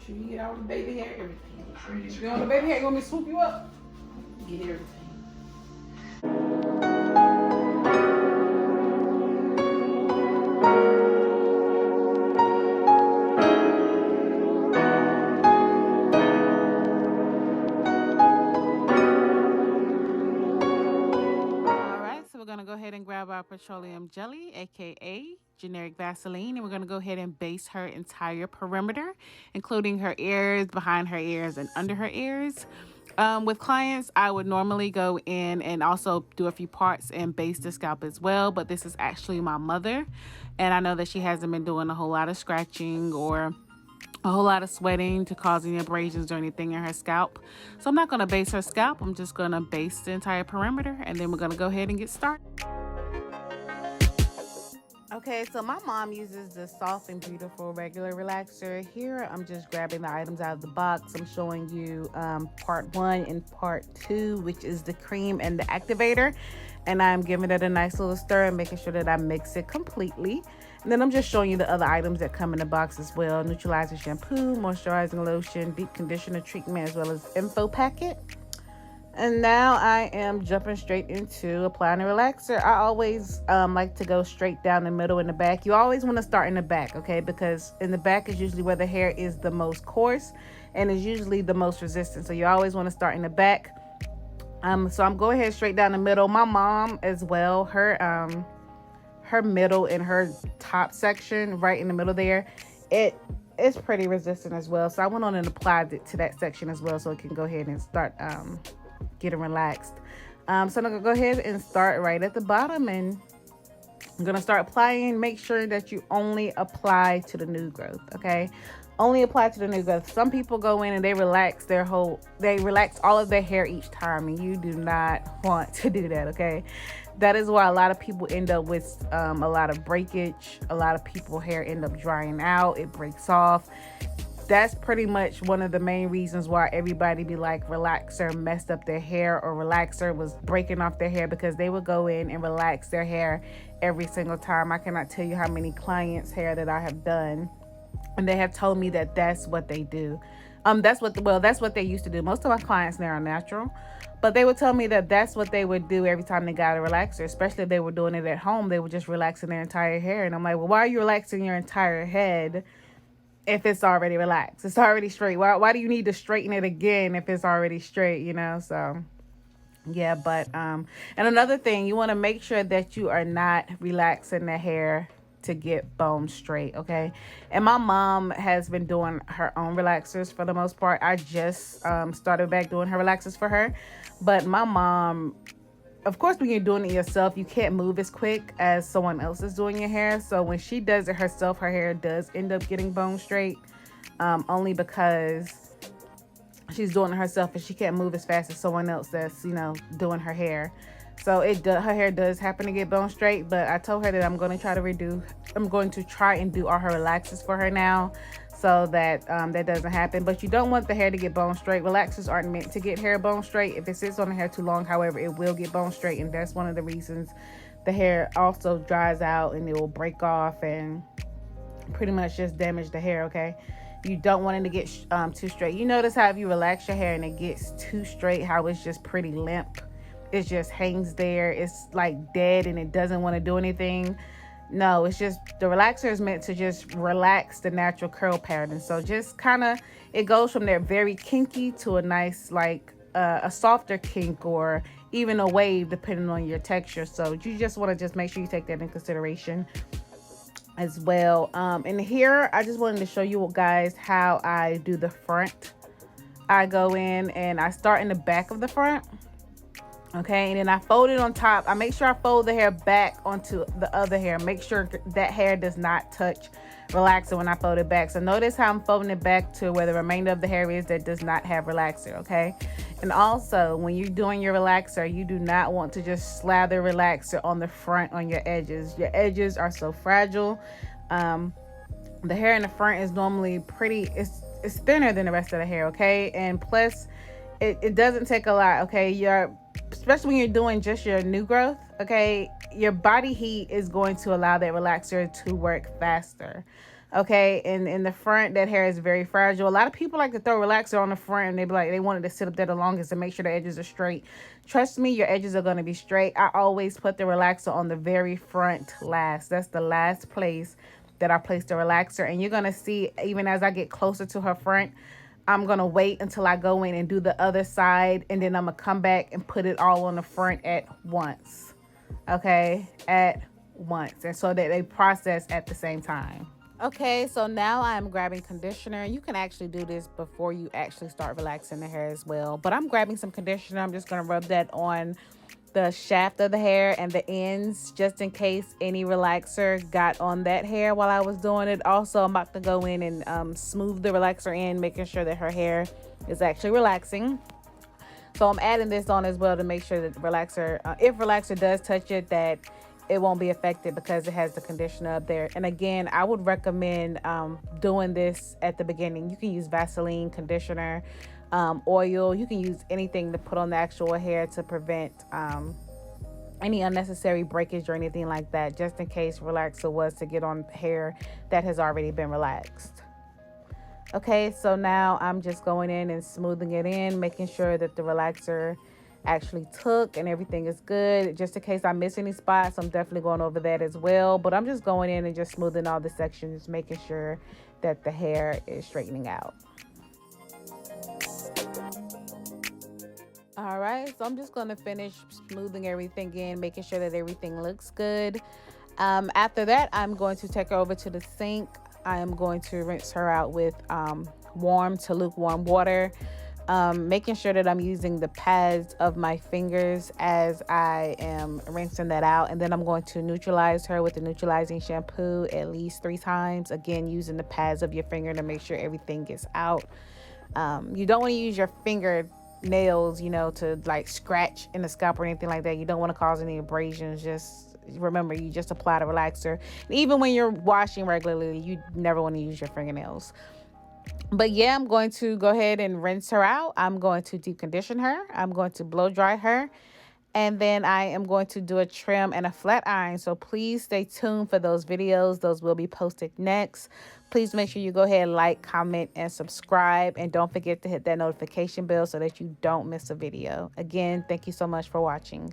Make sure you get all the baby hair, everything. If you want the baby hair, you want me to swoop you up? Get everything. We're going to go ahead and grab our petroleum jelly, aka generic Vaseline, and we're going to go ahead and base her entire perimeter, including her ears, behind her ears, and under her ears. With clients, I would normally go in and also do a few parts and base the scalp as well, but this is actually my mother, and I know that she hasn't been doing a whole lot of scratching or a whole lot of sweating to cause any abrasions or anything in her scalp. So I'm not going to base her scalp. I'm just going to base the entire perimeter, and then we're going to go ahead and get started. Okay, so my mom uses the Soft and Beautiful regular relaxer. Here, I'm just grabbing the items out of the box. I'm showing you part 1 and part 2, which is the cream and the activator. And I'm giving it a nice little stir and making sure that I mix it completely. And then I'm just showing you the other items that come in the box as well. Neutralizing Shampoo, Moisturizing Lotion, Deep Conditioner Treatment, as well as Info Packet. And now I am jumping straight into applying the relaxer. I always like to go straight down the middle and the back. You always want to start in the back, okay? Because in the back is usually where the hair is the most coarse and is usually the most resistant. So you always want to start in the back. So I'm going ahead straight down the middle. My mom as well, her middle and her top section right in the middle there, it is pretty resistant as well. So I went on and applied it to that section as well so it can go ahead and start getting relaxed. So I'm gonna go ahead and start right at the bottom, and I'm gonna start applying. Make sure that you only apply to the new growth, okay? Only apply to the new growth. Some people go in and they relax all of their hair each time, and you do not want to do that, okay? That is why a lot of people end up with a lot of breakage. A lot of people hair end up drying out. It breaks off. That's pretty much one of the main reasons why everybody be like, relaxer messed up their hair, or relaxer was breaking off their hair, because they would go in and relax their hair every single time. I cannot tell you how many clients' hair that I have done, and they have told me that that's what they do. That's what they used to do. Most of my clients now are natural, but they would tell me that that's what they would do every time they got a relaxer, especially if they were doing it at home. They were just relaxing their entire hair. And I'm like, well, why are you relaxing your entire head if it's already relaxed? It's already straight. Why do you need to straighten it again if it's already straight, you know? So yeah, but and another thing, you want to make sure that you are not relaxing the hair to get bone straight, okay? And my mom has been doing her own relaxers for the most part. I just started back doing her relaxers for her, but my mom, of course, when you're doing it yourself, you can't move as quick as someone else is doing your hair. So when she does it herself, her hair does end up getting bone straight, only because she's doing it herself and she can't move as fast as someone else that's, you know, doing her hair. So her hair does happen to get bone straight, but I told her that I'm going to try and do all her relaxers for her now, so that that doesn't happen. But you don't want the hair to get bone straight. Relaxers aren't meant to get hair bone straight. If it sits on the hair too long, however, it will get bone straight, and that's one of the reasons the hair also dries out and it will break off and pretty much just damage the hair, okay? You don't want it to get too straight. You notice how if you relax your hair and it gets too straight, how it's just pretty limp. It just hangs there. It's like dead and it doesn't want to do anything. No, it's just the relaxer is meant to just relax the natural curl pattern. So just kind of, it goes from there very kinky to a nice, like a softer kink, or even a wave depending on your texture. So you just want to just make sure you take that in consideration as well. And here I just wanted to show you guys how I do the front. I go in and I start in the back of the front. Okay, and then I fold it on top. I make sure I fold the hair back onto the other hair. Make sure that hair does not touch relaxer when I fold it back. So notice how I'm folding it back to where the remainder of the hair is that does not have relaxer, okay? And also, when you're doing your relaxer, you do not want to just slather relaxer on the front on your edges. Your edges are so fragile. The hair in the front is normally it's thinner than the rest of the hair, okay? And plus, it doesn't take a lot, okay? Especially when you're doing just your new growth, okay, your body heat is going to allow that relaxer to work faster. Okay, and in the front, that hair is very fragile. A lot of people like to throw relaxer on the front, and they be like, they wanted to sit up there the longest to make sure the edges are straight. Trust me, your edges are going to be straight. I always put the relaxer on the very front last. That's the last place that I place the relaxer. And you're going to see, even as I get closer to her front, I'm going to wait until I go in and do the other side, and then I'm going to come back and put it all on the front at once. Okay, at once. And so that they process at the same time. Okay, so now I'm grabbing conditioner. You can actually do this before you actually start relaxing the hair as well. But I'm grabbing some conditioner. I'm just going to rub that on the shaft of the hair and the ends, just in case any relaxer got on that hair while I was doing it. Also, I'm about to go in and smooth the relaxer in, making sure that her hair is actually relaxing. So I'm adding this on as well to make sure that the relaxer, if relaxer does touch it, that it won't be affected because it has the conditioner up there. And again, I would recommend doing this at the beginning. You can use Vaseline, conditioner, oil. You can use anything to put on the actual hair to prevent any unnecessary breakage or anything like that, just in case relaxer was to get on hair that has already been relaxed. Okay, so now I'm just going in and smoothing it in, making sure that the relaxer actually took and everything is good. Just in case I miss any spots, I'm definitely going over that as well. But I'm just going in and just smoothing all the sections, making sure that the hair is straightening out. All right, so I'm just going to finish smoothing everything in, making sure that everything looks good. After that, I'm going to take her over to the sink. I am going to rinse her out with warm to lukewarm water, making sure that I'm using the pads of my fingers as I am rinsing that out. And then I'm going to neutralize her with the neutralizing shampoo at least 3 times. Again, using the pads of your finger to make sure everything gets out. You don't want to use your finger nails, to like scratch in the scalp or anything like that. You don't want to cause any abrasions. Just remember, you just apply the relaxer. And even when you're washing regularly, you never want to use your fingernails. But yeah, I'm going to go ahead and rinse her out. I'm going to deep condition her. I'm going to blow dry her. And then I am going to do a trim and a flat iron. So please stay tuned for those videos. Those will be posted next. Please make sure you go ahead, like, comment, and subscribe. And don't forget to hit that notification bell so that you don't miss a video. Again, thank you so much for watching.